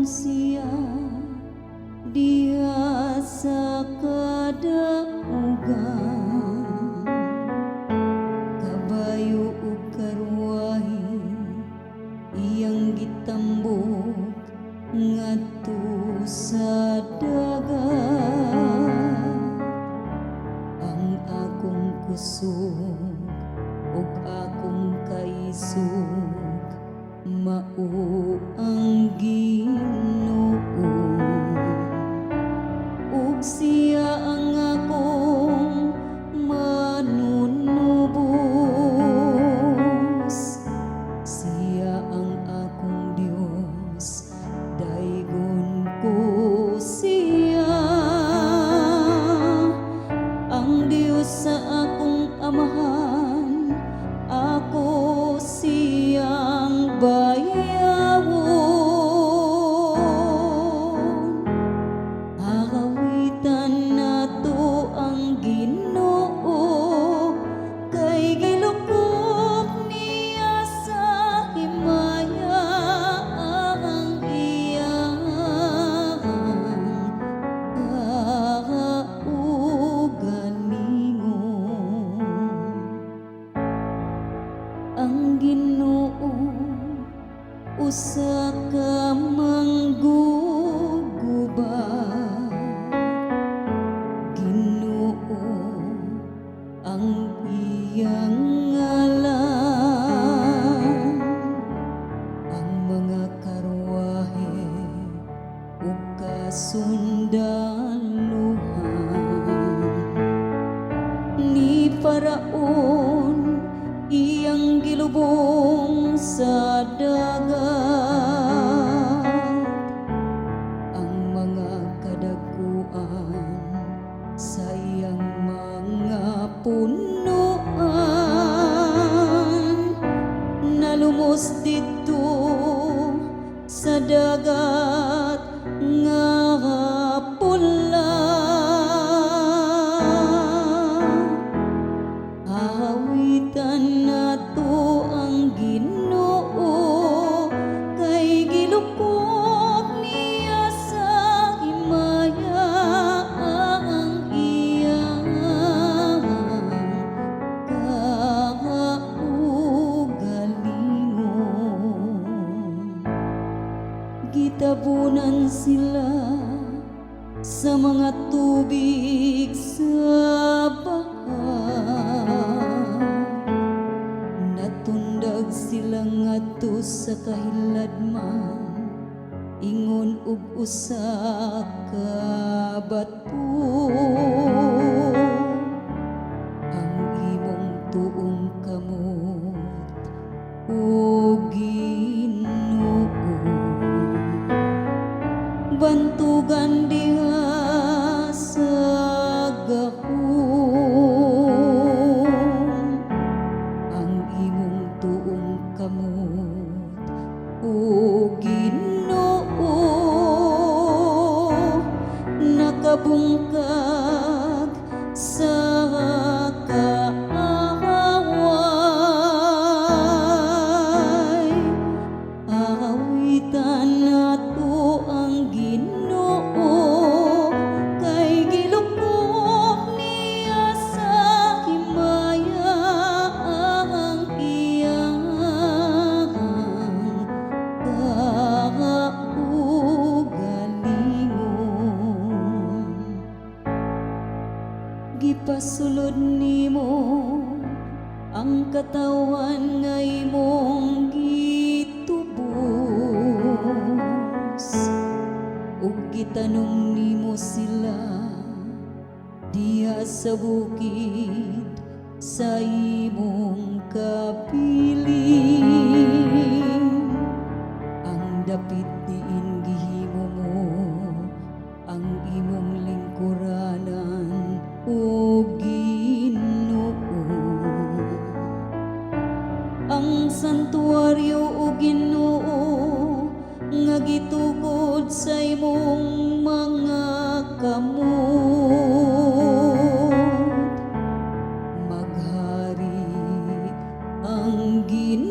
siya dia sa kadaugan, kabayo ug karwahe iyang gitambok ngadto sa dagat. Ang akong kusog ug akong kaisog mao ang Ginoo, ug siya ang akong manunubos. Siya ang akong Dios, daygon ko siya. Ang Dios sa akong amahan, ako siyang bayawon. Akawitan nato ang Ginoo, kay gilukop niya sa himaya ang iyang kaugalingon. Ang Ginoo usa ka manggugubat, Ginoo ang iyang ngalan. Ang mga karwahe ug kasundaluhan ni Faraon iyang gilubong sa dagat. Ang mga kadakuan sa iyang mga punuan nalumos didto sa dagat nga pula. Awitan nato ang Ginoo, kay gilukop niya sa himaya ang iyang kaugalingon. Gitabunan sila sa mga tubig sa baha, natundag sila ngadto sa kahiladman, ingon ug usa ka bato. Ang imong tuong kamot, o Ginoo, bantugan diha sa gahom. Ang imong tuong kamot, o Ginoo, nakabungkag sa kaaway. Awitan nato ang Ginoo, kay gilukop niya sa himaya ang iyang kaugalingon. Gipasulod nimo ang katawan nga imong gitubos, ug gitanong nimo sila diha sa bukid sa imong kapiling. Ang dapit diin gihimo mo ang imong lingkuranan, o Ginoo. Ang santuaryo, o Ginoo, nga gitukod sa imong mga kamot. Maghari ang Ginoo